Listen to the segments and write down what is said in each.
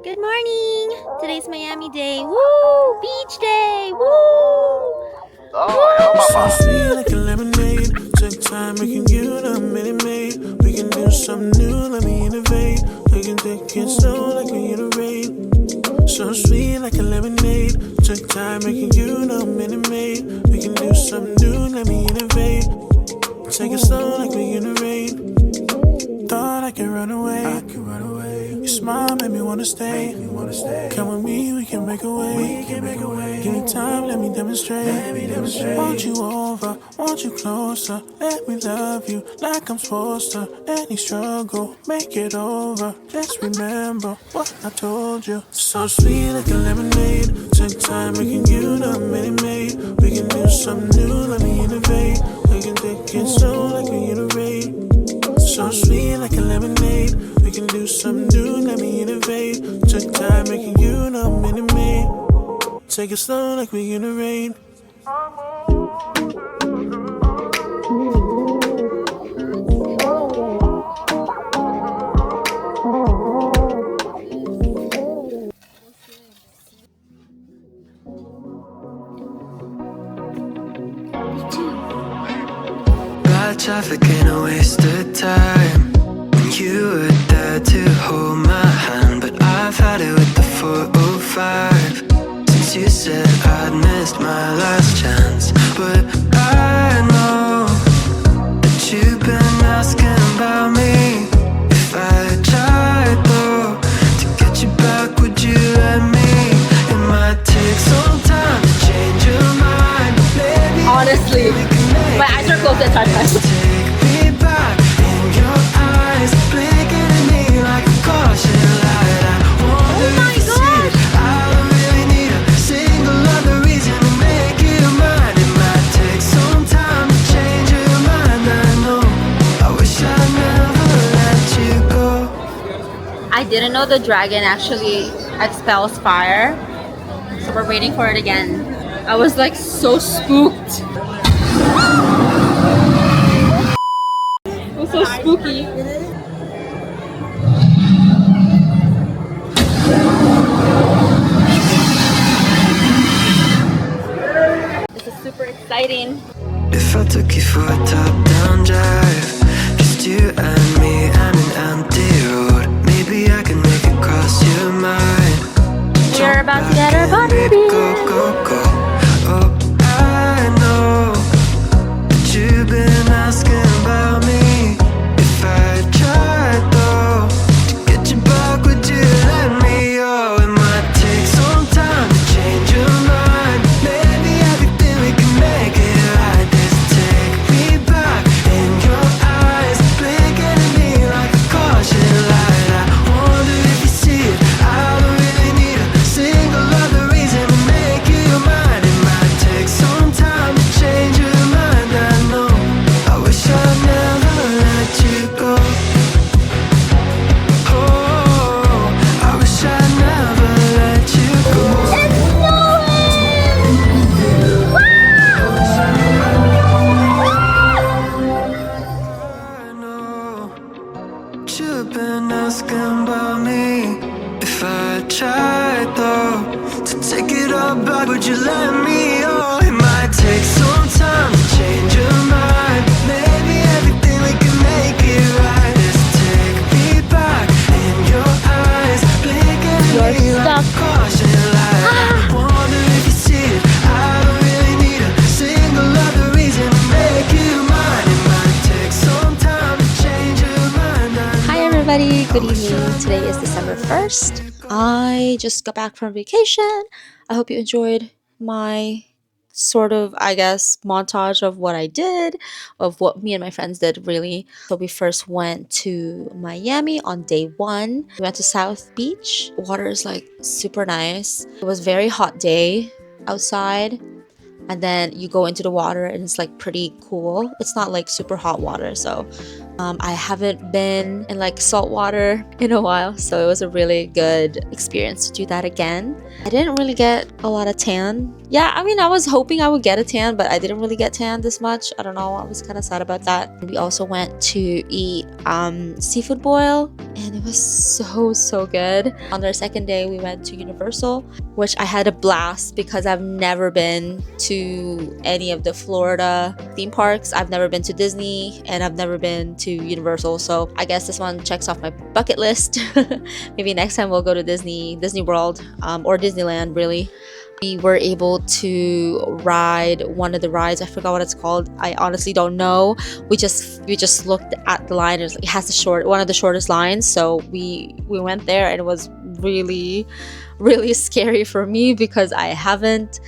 Good morning! Today's Miami day. Woo! Beach day! Woo! So sweet like a lemonade. Take time making you the minute maid. We can do something new, let me innovate. We can take it slow like we in the rain. So sweet like a lemonade. Take time making you the minute maid. We can do something new, let me innovate. Take it slow like we in the rain. Thought I could run away. Your smile made me wanna stay. Come with me, we can make a way. Give me time, let me demonstrate. Want you over, want you closer. Let me love you like I'm supposed to. Any struggle, make it over. Just remember what I told you. So sweet like a lemonade. Take time making you the minute maid. We can do something new, let me innovate. We can take it slow like we in the rain. So sweet like a lemonade. We can do something new, let me innovate. Took time making you the minute maid. Take it slow like we in the rain. Bad traffic ain't a waste of time. When you were there to hold my hand, but I've had it with the 405. Since you said I'd missed my last chance, but I know that you've been asking about me. If I tried though to get you back, would you let me? It might take some time to change your mind, but maybe Honestly, my eyes are closed at times. take me back in your eyes, blinking at me like a caution light. I wonder if you see it. I don't really need a single other reason to make you mine. It might take some time to change your mind. I know. I wish I never let you go. I didn't know the dragon actually expels fire, so we're waiting for it again. I was like so spooked. It was so spooky. This is super exciting. If I took you for a top-down drive, just you and me and an empty road, maybe I can make it cross your mind. We're about to get our body Go, beat. go, go. Oh, I know that you've been asking about me. If I tried though to get you back, would you let me? Oh, it might take some time to change your mind. Maybe everything we can make it right. Just take me back in your eyes, blinking at me like a caution light. I wonder if you see it. I don't really need a single other reason to make you mine. It might take some time to change your mind. I know. I wish I'd never let you go. Oh, I wish I'd never let you go. I know you've been asking about me. If I tried though to take it all back, would you let me? Oh, it might take some time to change your mind. Maybe everything we can make it right. Just take me back in your eyes, blinking at me like a caution light. I wonder if you see it. I don't really need a single other reason to make you mine. It might take some time to change your mind. Hi everybody, good evening. Today is December 1st. I just got back from vacation. I hope you enjoyed my sort of, I guess, montage of what I did, of what me and my friends did really. So we first went to Miami on day 1. We went to South Beach. Water is like super nice. It was a very hot day outside. And then you go into the water and it's like pretty cool. It's not like super hot water, so I haven't been in like salt water in a while, so it was a really good experience to do that again. I didn't really get a lot of tan. Yeah, I mean, I was hoping I would get a tan, but I didn't really get tan this much. I don't know, I was kind of sad about that. We also went to eat seafood boil, and it was so good. On our second day, we went to Universal, which I had a blast because I've never been to any of the Florida theme parks. I've never been to Disney, and I've never been to Universal, so I guess this one checks off my bucket list. Maybe next time we'll go to Disney World, or Disneyland really. We were able to ride one of the rides. I forgot what it's called. I honestly don't know. We just looked at the line. It has one of the shortest lines. So we went there, and it was really scary for me because I haven't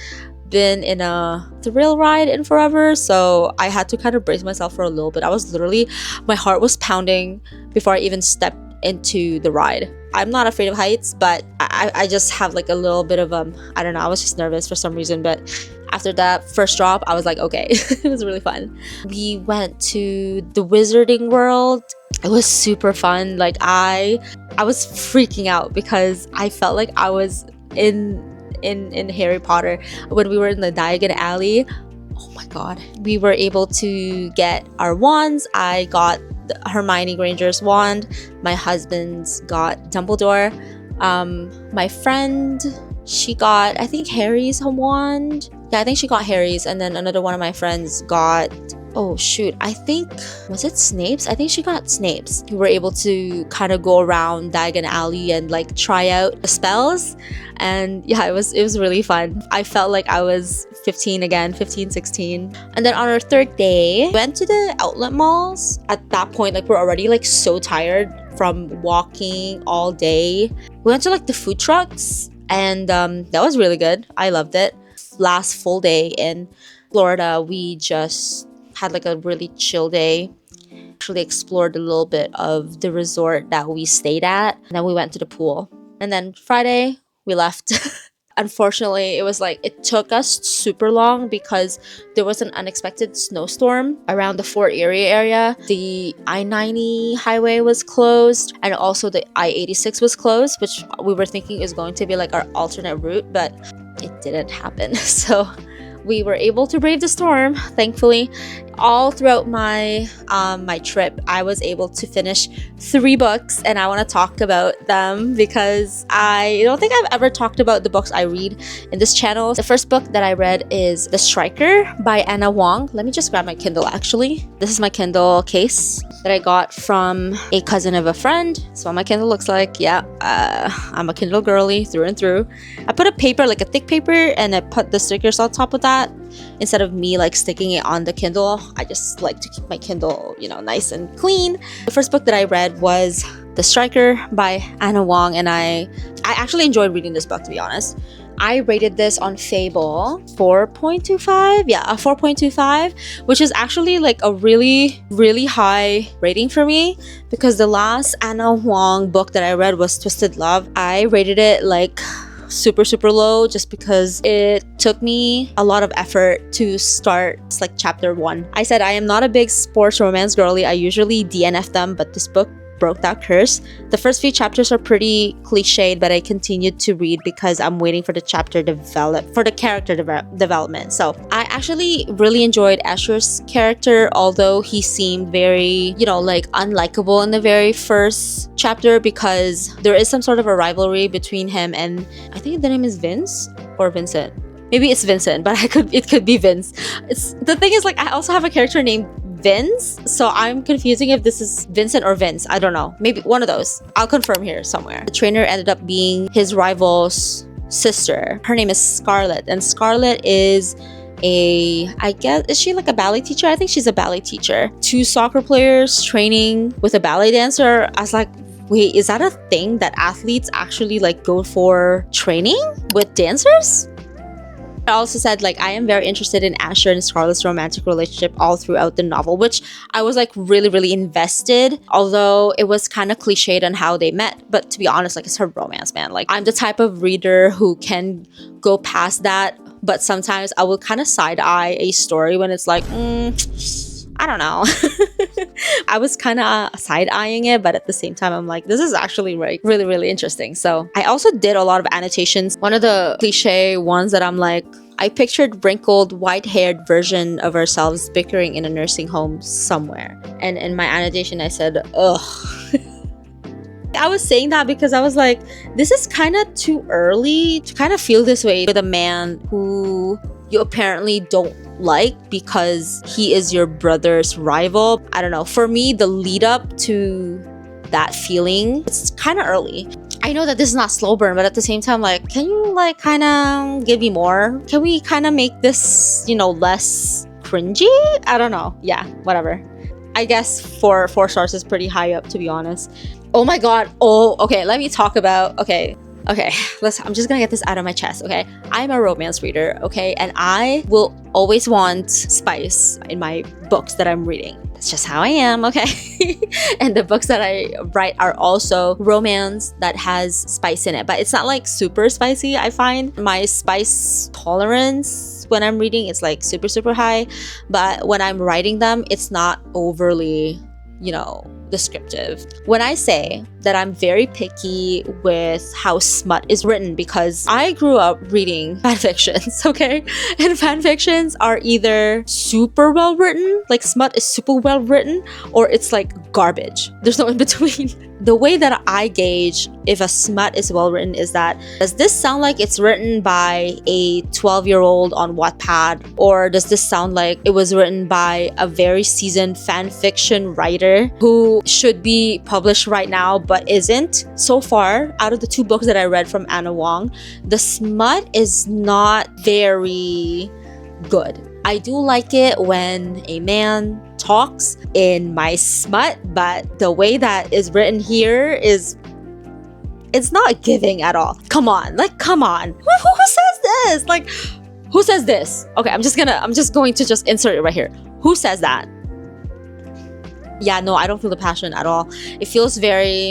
been in a thrill ride in forever. So I had to kind of brace myself for a little bit. My heart was pounding before I even stepped into the ride. I'm not afraid of heights, but I just have like a little bit of I don't know, I was just nervous for some reason. But after that first drop, I was like, okay. It was really fun. We went to the Wizarding World. It was super fun. Like I was freaking out because I felt like I was in Harry Potter when we were in the Diagon Alley. Oh my god. We were able to get our wands. I got Hermione Granger's wand. My husband's got Dumbledore. My friend, she got, I think, Harry's wand. Yeah, I think she got Harry's, and then another one of my friends got, oh shoot, I think, was it Snape's? I think she got Snape's. We were able to kind of go around Diagon Alley and like try out the spells, and yeah, it was really fun. I felt like I was 15 again, 15, 16. And then on our third day, we went to the outlet malls. At that point, like, we're already like so tired from walking all day. We went to like the food trucks, and that was really good. I loved it. Last full day in Florida, we just had like a really chill day. Actually explored a little bit of the resort that we stayed at, and then we went to the pool. And then Friday we left. Unfortunately, it took us super long because there was an unexpected snowstorm around the Fort Erie area. The I-90 highway was closed, and also the I-86 was closed, which we were thinking is going to be like our alternate route, but it didn't happen. So we were able to brave the storm, thankfully. All throughout my my trip, I was able to finish 3 books, and I want to talk about them because I don't think I've ever talked about the books I read in this channel. The first book that I read is The Striker by Ana Huang. Let me just grab my Kindle actually. This is my Kindle case that I got from a cousin of a friend. That's what my Kindle looks like. Yeah, I'm a Kindle girly through and through. I put a paper, like a thick paper, and I put the stickers on top of that. Instead of me like sticking it on the Kindle, I just like to keep my Kindle, you know, nice and clean. The first book that I read was The Striker by Ana Huang, and I actually enjoyed reading this book, to be honest. I rated this on Fable 4.25. Yeah, a 4.25, which is actually like a really high rating for me because the last Ana Huang book that I read was Twisted Love. I rated it like super low just because it took me a lot of effort to start like chapter 1. I said I am not a big sports romance girly. I usually DNF them, but this book broke that curse. The first few chapters are pretty cliched, but I continued to read because I'm waiting for the character development. So I actually really enjoyed Asher's character, although he seemed very, you know, like unlikable in the very first chapter because there is some sort of a rivalry between him and I think the name is Vince or Vincent. Maybe it's Vincent, but it could be Vince. The thing is, like, I also have a character named Vince, so I'm confusing if this is Vincent or Vince. I don't know. Maybe one of those. I'll confirm here somewhere. The trainer ended up being his rival's sister. Her name is Scarlett, and Scarlett is is she like a ballet teacher? I think she's a ballet teacher. 2 soccer players training with a ballet dancer. I was like, wait, is that a thing that athletes actually like go for training with dancers? I also said, like, I am very interested in Asher and Scarlett's romantic relationship all throughout the novel, which I was like really invested, although it was kind of cliched on how they met. But to be honest, like, it's her romance, man. Like, I'm the type of reader who can go past that, but sometimes I will kind of side eye a story when it's like, I don't know. I was kind of side-eyeing it, but at the same time, I'm like, this is actually really, really interesting. So I also did a lot of annotations. One of the cliche ones that I'm like, I pictured wrinkled, white-haired version of ourselves bickering in a nursing home somewhere. And in my annotation, I said, ugh. I was saying that because I was like, this is kind of too early to kind of feel this way with a man who you apparently don't like because he is your brother's rival. I don't know. For me, the lead up to that feeling, it's kind of early. I know that this is not slow burn, but at the same time, like, can you like kind of give me more? Can we kind of make this, you know, less cringy? I don't know. Yeah, whatever. I guess 4 stars is pretty high up, to be honest. Oh my god. Oh, okay. Let me talk about. Okay. I'm just gonna get this out of my chest. Okay, I'm a romance reader. Okay, and I will always want spice in my books that I'm reading. That's just how I am. Okay, and the books that I write are also romance that has spice in it, but it's not like super spicy. I find my spice tolerance when I'm reading is like super high, but when I'm writing them, it's not overly, you know, descriptive. When I say that I'm very picky with how smut is written, because I grew up reading fanfictions, okay? And fanfictions are either super well written, like smut is super well written, or it's like garbage. There's no in between. The way that I gauge if a smut is well written is that, does this sound like it's written by a 12-year-old on Wattpad, or does this sound like it was written by a very seasoned fanfiction writer who should be published right now but isn't? So far, out of the 2 books that I read from Ana Huang, the smut is not very good. I do like it when a man talks in my smut, but the way that is written here is, it's not giving at all. Come on, like, come on. Who says this? Like, who says this? Okay, I'm just going to just insert it right here. Who says that? Yeah, no, I don't feel the passion at all. It feels very,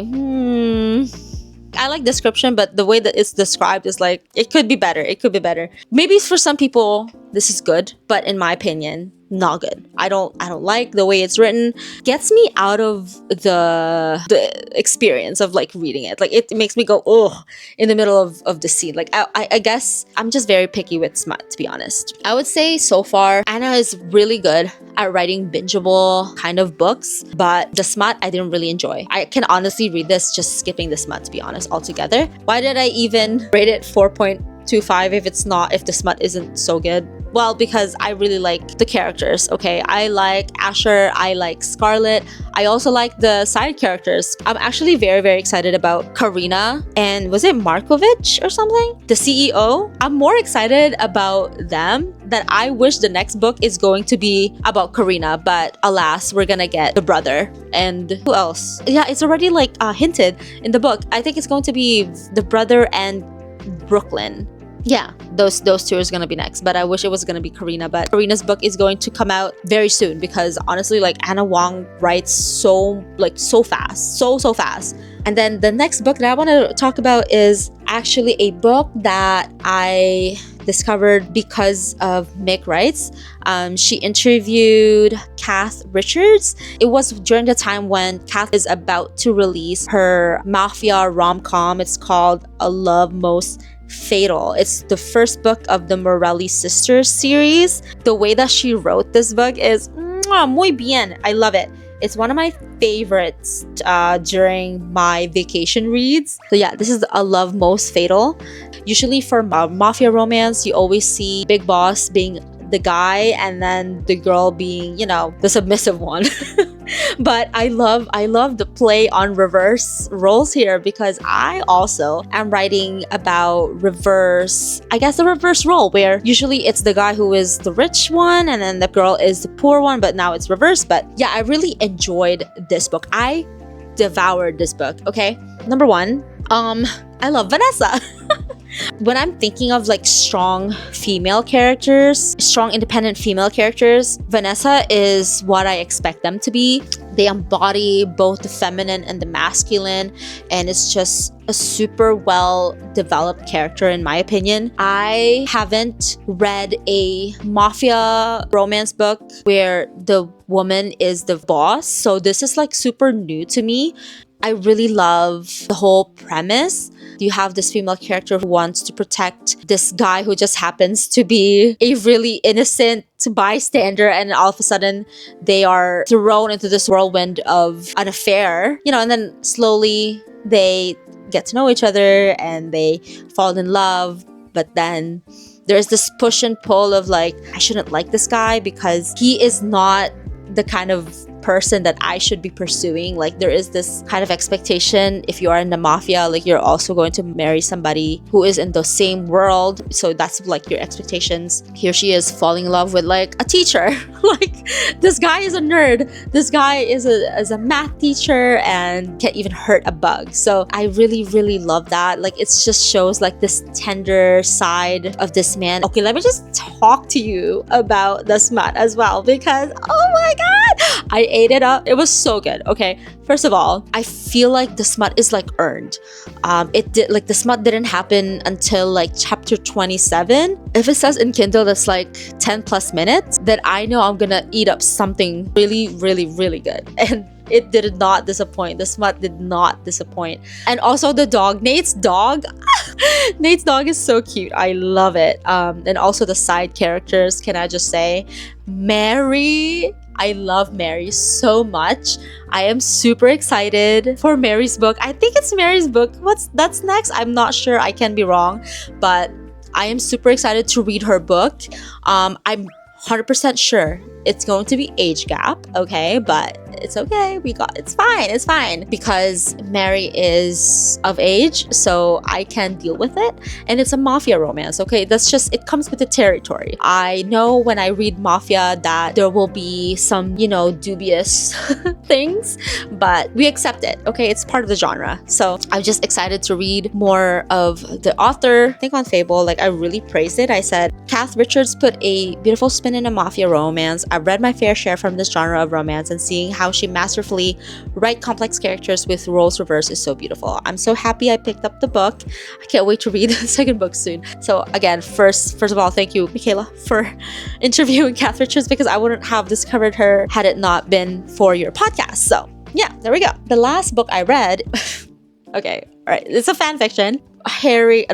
I like description, but the way that it's described is like, it could be better. It could be better. Maybe for some people, this is good, but in my opinion, not good. I don't like the way it's written. Gets me out of the experience of like reading it. Like, it makes me go, oh, in the middle of the scene. Like, I guess I'm just very picky with smut, to be honest. I would say so far, Ana is really good at writing bingeable kind of books, but the smut I didn't really enjoy. I can honestly read this just skipping the smut, to be honest, altogether. Why did I even rate it 4.25 if the smut isn't so good? Well, because I really like the characters, okay? I like Asher, I like Scarlet, I also like the side characters. I'm actually very excited about Karina and, was it Markovich or something? The CEO? I'm more excited about them that I wish the next book is going to be about Karina, but alas, we're gonna get the brother. And who else? Yeah, it's already like hinted in the book. I think it's going to be the brother and Brooklyn. Yeah, those 2 is gonna be next, but I wish it was gonna be Karina. But Karina's book is going to come out very soon, because honestly, like, Ana Huang writes so fast, so fast. And then the next book that I want to talk about is actually a book that I discovered because of Mick Writes. She interviewed Kath Richards. It was during the time when Kath is about to release her mafia rom-com. It's called A Love Most Fatal. It's the first book of the Morelli sisters series. The way that she wrote this book is muy bien. I love it. It's one of my favorites during my vacation reads. So yeah, this is A Love Most Fatal. Usually for mafia romance, you always see Big Boss being the guy and then the girl being, you know, the submissive one. But I love the play on reverse roles here, because I also am writing about reverse, I guess, the reverse role, where usually it's the guy who is the rich one and then the girl is the poor one, but now it's reversed. But yeah, I really enjoyed this book. I devoured this book. Okay, number 1, I love Vanessa. When I'm thinking of like strong female characters, strong independent female characters, Vanessa is what I expect them to be. They embody both the feminine and the masculine, and it's just a super well developed character in my opinion. I haven't read a mafia romance book where the woman is the boss. So this is like super new to me. I really love the whole premise. You have this female character who wants to protect this guy who just happens to be a really innocent bystander, and all of a sudden they are thrown into this whirlwind of an affair, you know, and then slowly they get to know each other and they fall in love. But then there's this push and pull of like, I shouldn't like this guy because he is not the kind of person that I should be pursuing. Like there is this kind of expectation, if you are in the mafia, like you're also going to marry somebody who is in the same world. So that's like your expectations. Here she is falling in love with like a teacher. Like this guy is a nerd. This guy is a math teacher and can't even hurt a bug. So I really, really love that. Like it just shows like this tender side of this man. Okay, let me just talk to you about the smut as well, because oh my god, I ate it up. It was so good. Okay, first of all, I feel like the smut is like earned. It did like the smut didn't happen until like chapter 27. If it says in Kindle that's like 10 plus minutes, then I know I'm gonna eat up something really, really, really good. And it did not disappoint. The smut did not disappoint. And also the dog, Nate's dog. Nate's dog is so cute. I love it. And also the side characters, can I just say, Mary. I love Mary so much. I am super excited for Mary's book. I think it's Mary's book. That's next? I'm not sure. I can be wrong. But I am super excited to read her book. I'm 100% sure it's going to be age gap, okay? But it's okay. It's fine because Mary is of age, so I can deal with it. And it's a mafia romance, okay? It comes with the territory. I know when I read mafia that there will be some, dubious things, but we accept it, okay? It's part of the genre. So I'm just excited to read more of the author. I think on Fable, like I really praised it. I said, Kath Richards put a beautiful spin in a mafia romance. I've read my fair share from this genre of romance, and seeing how she masterfully writes complex characters with roles reversed is so beautiful. I'm so happy I picked up the book. I can't wait to read the second book soon. So again, first of all, thank you, Michaela, for interviewing Kath Richards, because I wouldn't have discovered her had it not been for your podcast. So yeah, there we go. The last book I read, okay, all right, it's a fan fiction. Not Harry.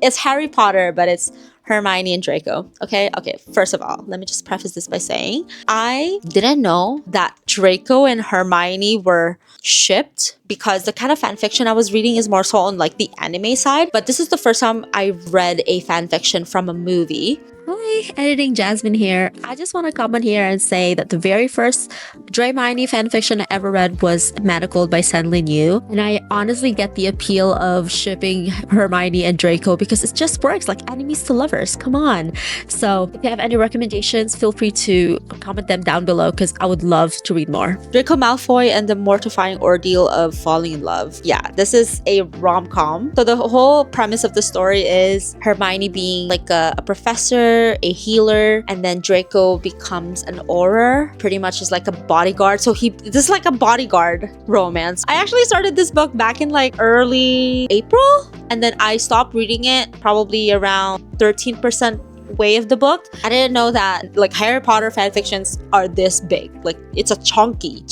It's Harry Potter, but it's Hermione and Draco. Okay, first of all, let me just preface this by saying I didn't know that Draco and Hermione were shipped, because the kind of fan fiction I was reading is more so on like the anime side, but this is the first time I read a fan fiction from a movie. Hi, editing Jasmine here. I just want to comment here and say that the very first Draimani fanfiction I ever read was Manacled by Senlin Yu, and I honestly get the appeal of shipping Hermione and Draco because it just works like enemies to lovers. Come on. So if you have any recommendations, feel free to comment them down below because I would love to read more. Draco Malfoy and the Mortifying Ordeal of Falling in Love. Yeah, this is a rom-com. So the whole premise of the story is Hermione being like a professor, a healer, and then Draco becomes an auror, pretty much is like a bodyguard. So this is like a bodyguard romance. I actually started this book back in like early April, and then I stopped reading it probably around 13% way of the book. I didn't know that like Harry Potter fanfictions are this big. Like it's a chunky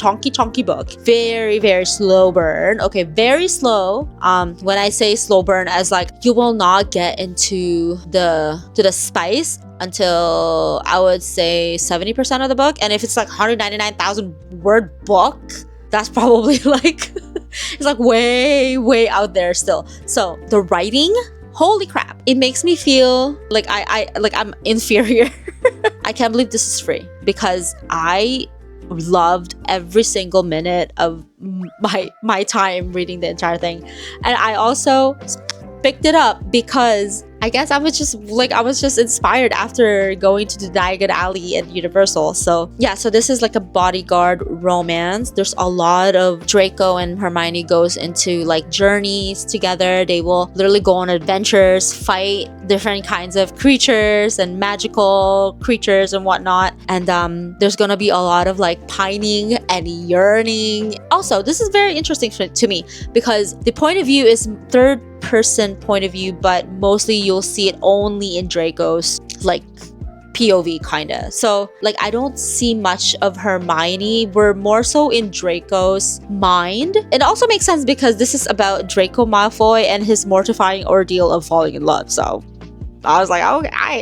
book. Very, very slow burn. Okay, very slow. When I say slow burn, as like you will not get into the spice until I would say 70% of the book. And if it's like 199,000 word book, that's probably like it's like way out there still. So the writing, holy crap, it makes me feel like I'm inferior. I can't believe this is free because I loved every single minute of my time reading the entire thing. And I also picked it up because I guess I was just inspired after going to the Diagon Alley at Universal. So yeah, so this is like a bodyguard romance. There's a lot of Draco and Hermione goes into like journeys together. They will literally go on adventures, fight different kinds of creatures and magical creatures and whatnot. And there's gonna be a lot of like pining and yearning. Also, this is very interesting to me because the point of view is third person point of view, but mostly you'll see it only in Draco's like POV kinda. So like I don't see much of Hermione. We're more so in Draco's mind. It also makes sense because this is about Draco Malfoy and his mortifying ordeal of falling in love. So I was like,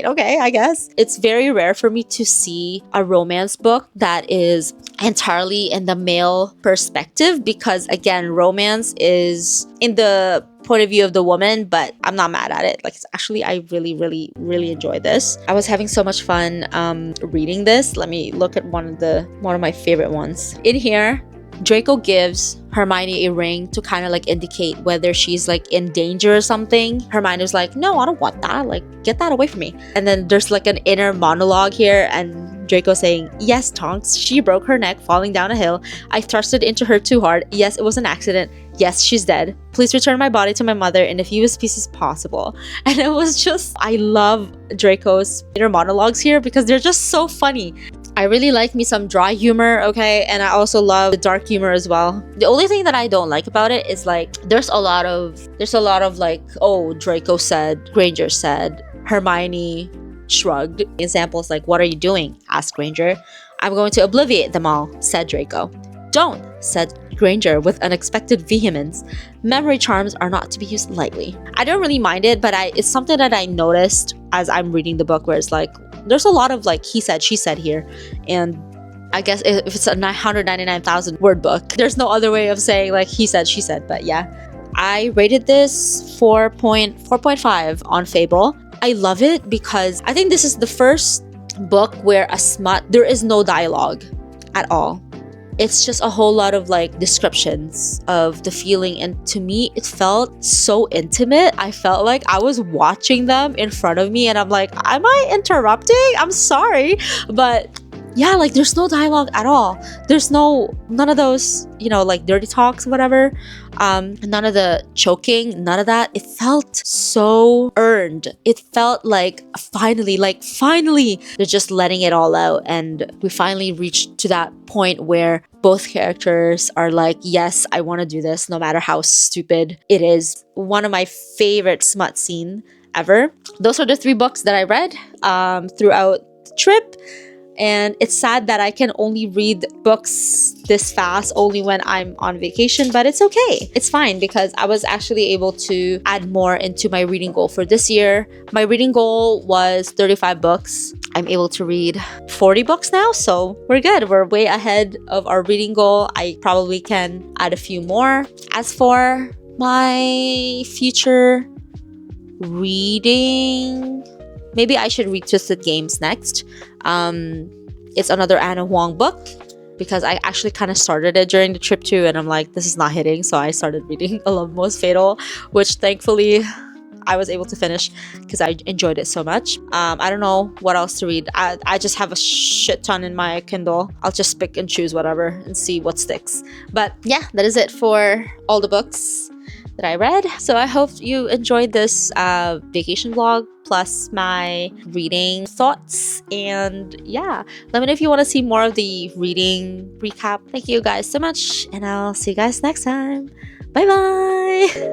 okay, I guess. It's very rare for me to see a romance book that is entirely in the male perspective because, again, romance is in the point of view of the woman, but I'm not mad at it. Like, it's actually, I really enjoy this. I was having so much fun reading this. Let me look at one of my favorite ones. In here, Draco gives Hermione a ring to kind of like indicate whether she's like in danger or something. Hermione's like, no, I don't want that. Like, get that away from me. And then there's like an inner monologue here, and Draco saying, yes, Tonks, she broke her neck falling down a hill. I thrusted into her too hard. Yes, it was an accident. Yes, she's dead. Please return my body to my mother in the fewest pieces possible. And it was just, I love Draco's inner monologues here because they're just so funny. I really like me some dry humor, okay? And I also love the dark humor as well. The only thing that I don't like about it is like there's a lot of like, oh, Draco said, Granger said, Hermione shrugged. Examples like, what are you doing? Asked Granger. I'm going to obliviate them all, said Draco. Don't, said Granger with unexpected vehemence. Memory charms are not to be used lightly. I don't really mind it, but it's something that I noticed as I'm reading the book where it's like, there's a lot of like he said, she said here. And I guess if it's a 999,000 word book, there's no other way of saying like he said, she said. But yeah, I rated this 4.5 on Fable. I love it because I think this is the first book where a smut, there is no dialogue at all. It's just a whole lot of like descriptions of the feeling, and to me it felt so intimate. I felt like I was watching them in front of me and I'm like, am I interrupting? I'm sorry, but yeah, like there's no dialogue at all. There's none of those, you know, like dirty talks, whatever. None of the choking, none of that. It felt so earned. It felt like finally, they're just letting it all out. And we finally reached to that point where both characters are like, yes, I want to do this, no matter how stupid it is. One of my favorite smut scene ever. Those are the 3 books that I read throughout the trip. And it's sad that I can only read books this fast only when I'm on vacation, but it's okay. It's fine because I was actually able to add more into my reading goal for this year. My reading goal was 35 books. I'm able to read 40 books now, so we're good. We're way ahead of our reading goal. I probably can add a few more. As for my future reading, maybe I should read Twisted Games next. It's another Ana Huang book because I actually kind of started it during the trip too, and I'm like, this is not hitting, so I started reading A Love Most Fatal, which thankfully I was able to finish because I enjoyed it so much. I don't know what else to read. I just have a shit ton in my Kindle. I'll just pick and choose whatever and see what sticks. But yeah, that is it for all the books that I read. So I hope you enjoyed this vacation vlog plus my reading thoughts. And yeah, let me know if you want to see more of the reading recap. Thank you guys so much, and I'll see you guys next time. Bye bye.